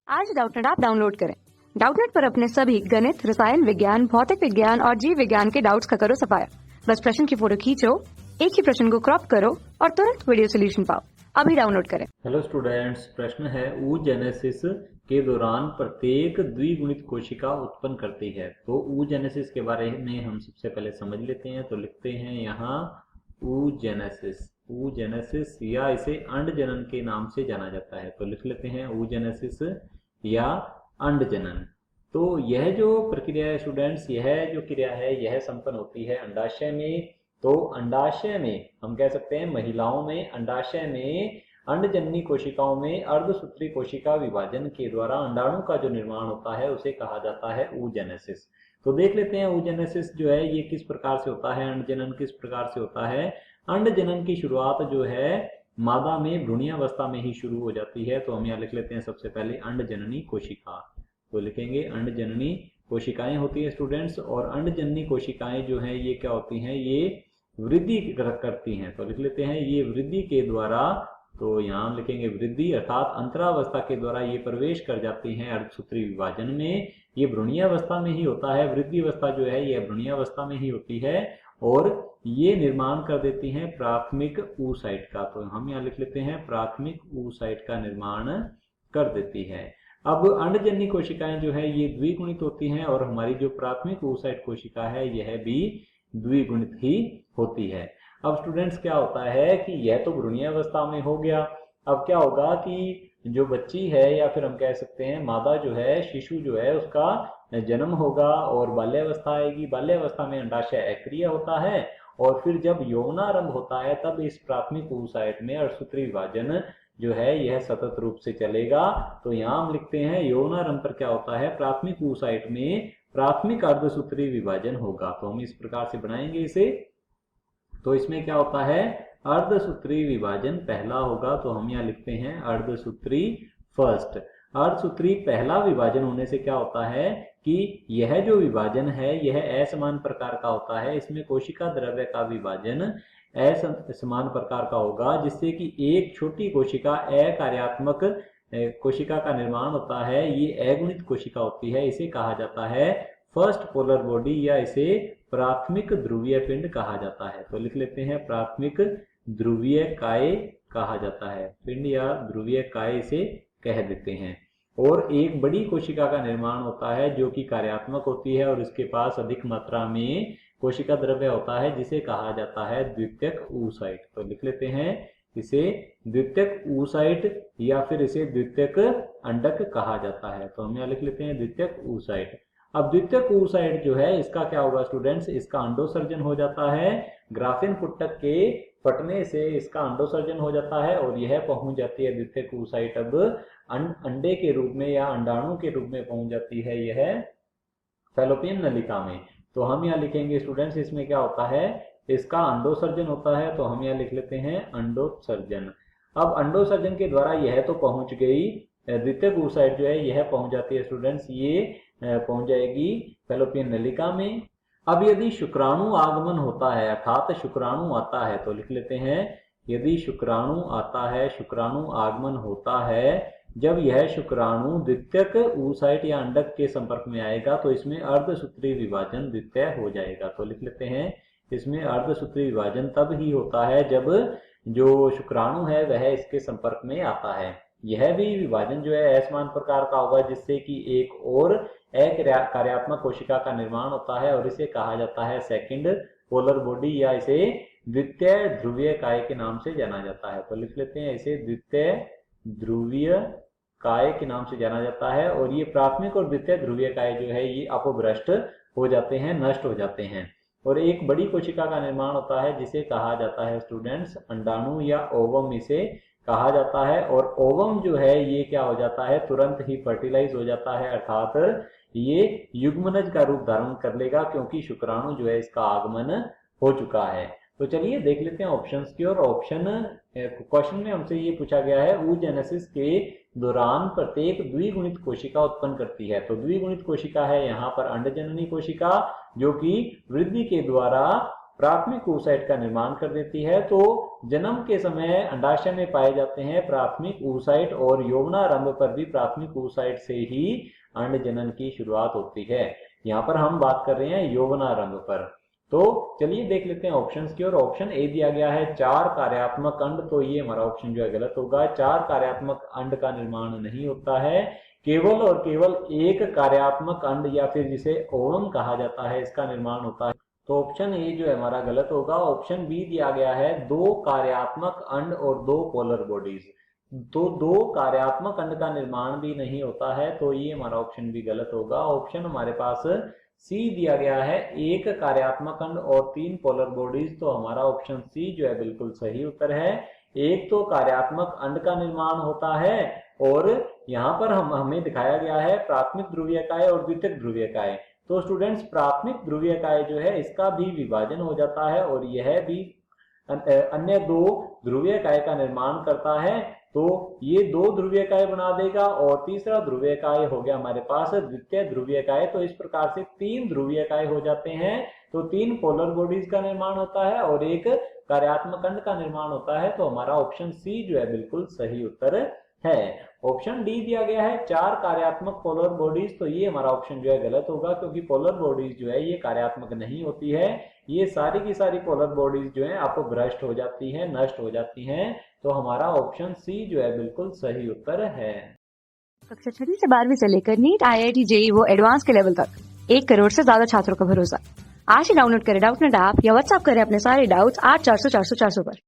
आज Doubtnut app download करें। Doubtnut पर अपने सभी गणित, रसायन विज्ञान, भौतिक विज्ञान और जीव विज्ञान के डाउट्स का करो सफाया। बस प्रश्न की फोटो खींचो, एक ही प्रश्न को क्रॉप करो और तुरंत वीडियो सोल्यूशन पाओ। अभी डाउनलोड करें। हेलो स्टूडेंट्स, प्रश्न है oogenesis के दौरान प्रत्येक द्विगुणित कोशिका उत्पन्न करती है। तो oogenesis के बारे में हम सबसे पहले समझ लेते हैं। तो लिखते हैं यहाँ oogenesis या इसे अंड जनन के नाम से जाना जाता है। तो लिख लेते हैं oogenesis या अंड जनन। तो यह जो प्रक्रिया है स्टूडेंट्स, यह जो क्रिया है यह संपन्न होती है अंडाशय में। तो अंडाशय में हम कह सकते हैं महिलाओं में अंडाशय में अंडजननी कोशिकाओं में अर्धसूत्री कोशिका विभाजन के द्वारा अंडाणु का जो निर्माण होता है उसे कहा जाता है oogenesis। तो देख लेते हैं oogenesis जो है ये किस प्रकार से होता है, अंडजनन किस प्रकार से होता है। अंडजनन की शुरुआत जो है मादा में भ्रूणीयावस्था में ही शुरू हो जाती है। तो हम यहाँ लिख लेते हैं सबसे पहले अंडजननी कोशिका। तो लिखेंगे अंडजननी कोशिकाएं होती है स्टूडेंट्स। और अंडजननी कोशिकाएं जो है ये क्या होती हैं, ये वृद्धि करती हैं। तो लिख लेते हैं ये वृद्धि के द्वारा, तो यहाँ हम लिखेंगे वृद्धि अर्थात अंतरावस्था के द्वारा ये प्रवेश कर जाती हैं अर्धसूत्री विभाजन में। ये भ्रूणीयावस्था में ही होता है। वृद्धि अवस्था जो है ये भ्रूणीयावस्था में ही होती है और ये निर्माण कर देती हैं प्राथमिक oocyte का। तो हम यहाँ लिख लेते हैं प्राथमिक oocyte का निर्माण कर देती है। अब अंडजननी कोशिकाएं जो है ये द्विगुणित होती हैं और हमारी जो प्राथमिक oocyte कोशिका है यह भी द्विगुणित ही होती है। अब स्टूडेंट्स क्या होता है कि यह तो भ्रूणीयावस्था में हो गया। अब क्या होगा कि जो बच्ची है या फिर हम कह सकते हैं मादा जो है, शिशु जो है, उसका जन्म होगा और बाल्यावस्था आएगी। बाल्यावस्था में अंडाशय अक्रिय होता है और फिर जब यौवनारंभ होता है तब इस प्राथमिक oocyte में अर्धसूत्री विभाजन जो है यह सतत रूप से चलेगा। तो यहाँ हम लिखते हैं यौवनारंभ पर क्या होता है, प्राथमिक oocyte में प्राथमिक अर्धसूत्री विभाजन होगा। तो हम इस प्रकार से बनाएंगे इसे। तो इसमें क्या होता है, अर्धसूत्री विभाजन पहला होगा। तो हम यहाँ लिखते हैं अर्धसूत्री फर्स्ट। अर्धसूत्री पहला विभाजन होने से क्या होता है कि यह जो विभाजन है यह असमान प्रकार का होता है। इसमें कोशिका द्रव्य का विभाजन असमान प्रकार का होगा, जिससे कि एक छोटी कोशिका अकार्यात्मक कोशिका का निर्माण होता है। ये अगुणित कोशिका होती है। इसे कहा जाता है फर्स्ट पोलर बॉडी या इसे प्राथमिक ध्रुवीय पिंड कहा जाता है। तो लिख लेते हैं प्राथमिक ध्रुवीय काय कहा जाता है। पिंड या ध्रुवीय काय इसे कह देते हैं। और एक बड़ी कोशिका का निर्माण होता है जो कि कार्यात्मक होती है और इसके पास अधिक मात्रा में कोशिका द्रव्य होता है, जिसे कहा जाता है द्वितीयक oocyte। तो लिख लेते हैं इसे द्वितीयक oocyte या फिर इसे द्वितीयक अंडक कहा जाता है। तो हम यहाँ लिख लेते हैं द्वितीयक oocyte। अब द्वितीयक oocyte जो है इसका क्या होगा स्टूडेंट्स, इसका अंडोसर्जन हो जाता है। ग्राफिन पुटक के फटने से इसका अंडोसर्जन हो जाता है और यह पहुंच जाती है द्वितीयक oocyte अब अंडे के रूप में या अंडाणु के रूप में पहुंच जाती है यह फैलोपियन नलिका में। तो हम यहाँ लिखेंगे स्टूडेंट्स इसमें क्या होता है, इसका अंडोसर्जन होता है। तो हम यहाँ लिख लेते हैं अंडोसर्जन। अब अंडोसर्जन के द्वारा यह तो पहुंच गई, द्वितीयक oocyte जो है यह पहुंच जाती है स्टूडेंट्स, ये पहुंच जाएगी फैलोपियन नलिका में। अब यदि शुक्राणु आगमन होता है अर्थात शुक्राणु आता है, तो लिख लेते हैं यदि शुक्राणु आता है, शुक्राणु आगमन होता है, जब यह शुक्राणु द्वितीयक oocyte या अंडक के संपर्क में आएगा तो इसमें अर्धसूत्री विभाजन द्वितीय हो जाएगा। तो लिख लेते हैं इसमें अर्धसूत्री विभाजन तब ही होता है जब जो शुक्राणु है वह इसके संपर्क में आता है। यह भी विभाजन जो है असमान प्रकार का होगा, जिससे कि एक और अकार्यात्मक कोशिका का निर्माण होता है और इसे कहा जाता है सेकंड पोलर बॉडी या इसे द्वितीय ध्रुवीय काय के नाम से जाना जाता है। तो लिख लेते हैं इसे द्वितीय ध्रुवीय काय के नाम से जाना जाता है। और ये प्राथमिक और द्वितीय ध्रुवीय काय जो है ये अपभ्रष्ट हो जाते हैं, नष्ट हो जाते हैं और एक बड़ी कोशिका का निर्माण होता है जिसे कहा जाता है स्टूडेंट्स अंडाणु या ओवम इसे कहा जाता है। और ओवम जो है ये क्या हो जाता है, तुरंत ही फर्टिलाइज हो जाता है अर्थात ये युग्मनज का रूप धारण कर लेगा क्योंकि शुक्राणु जो है इसका आगमन हो चुका है। तो चलिए देख लेते हैं ऑप्शंस की। और क्वेश्चन में हमसे ये पूछा गया है oogenesis के दौरान प्रत्येक द्विगुणित कोशिका उत्पन्न करती है। तो द्विगुणित कोशिका है यहाँ पर अंडजननी कोशिका जो कि वृद्धि के द्वारा प्राथमिक oocyte का निर्माण कर देती है। तो जन्म के समय अंडाशय में पाए जाते हैं प्राथमिक oocyte और यौवनारंभ पर भी प्राथमिक oocyte से ही अंड जनन की शुरुआत होती है। यहाँ पर हम बात कर रहे हैं यौवनारंभ पर। तो चलिए देख लेते हैं ऑप्शंस की ओर। ऑप्शन ए दिया गया है 4 कार्यात्मक अंड, तो ये हमारा ऑप्शन जो है गलत होगा। 4 कार्यात्मक अंड का निर्माण नहीं होता है, केवल और केवल एक कार्यात्मक अंड या फिर जिसे ओवम कहा जाता है इसका निर्माण होता है। तो ऑप्शन ए जो है हमारा गलत होगा। ऑप्शन बी दिया गया है 2 कार्यात्मक अंड और 2 पोलर बॉडीज, तो 2 कार्यात्मक अंड का निर्माण भी नहीं होता है, तो ये हमारा ऑप्शन भी गलत होगा। ऑप्शन हमारे पास सी दिया गया है 1 कार्यात्मक अंड और 3 पोलर बॉडीज, तो हमारा ऑप्शन सी जो है बिल्कुल सही उत्तर है। एक तो कार्यात्मक अंड का निर्माण होता है और यहाँ पर हमें दिखाया गया है प्राथमिक ध्रुवीयकाय और द्वितीयक ध्रुवीयकाय। तो स्टूडेंट्स प्राथमिक ध्रुवीयकाय जो है इसका भी विभाजन हो जाता है और यह भी अन्य 2 ध्रुवीयकाय का निर्माण करता है। तो ये 2 ध्रुवीयकाय बना देगा और तीसरा ध्रुवीयकाय हो गया हमारे पास द्वितीय ध्रुवीयकाय। तो इस प्रकार से 3 ध्रुवीयकाय हो जाते हैं। तो 3 पोलर बॉडीज का निर्माण होता है और एक कार्यात्मक अंड का निर्माण होता है। तो हमारा ऑप्शन सी जो है बिल्कुल सही उत्तर है। ऑप्शन डी दिया गया है 4 कार्यात्मक पोलर बॉडीज, तो ये हमारा ऑप्शन जो है गलत होगा, क्योंकि पोलर बॉडीज जो है ये कार्यात्मक नहीं होती है। ये सारी की सारी पोलर बॉडीज जो है आपको भ्रष्ट हो जाती हैं, नष्ट हो जाती हैं। तो हमारा ऑप्शन सी जो है बिल्कुल सही उत्तर है। कक्षा 6 से 12वीं से लेकर नीट, IIT, JEE वो एडवांस के लेवल तक 1 करोड़ से ज्यादा छात्रों का भरोसा। आज ही डाउनलोड करें डाउटनेट ऐप या व्हाट्सएप करें अपने सारे डाउट्स 8400 400 400 पर।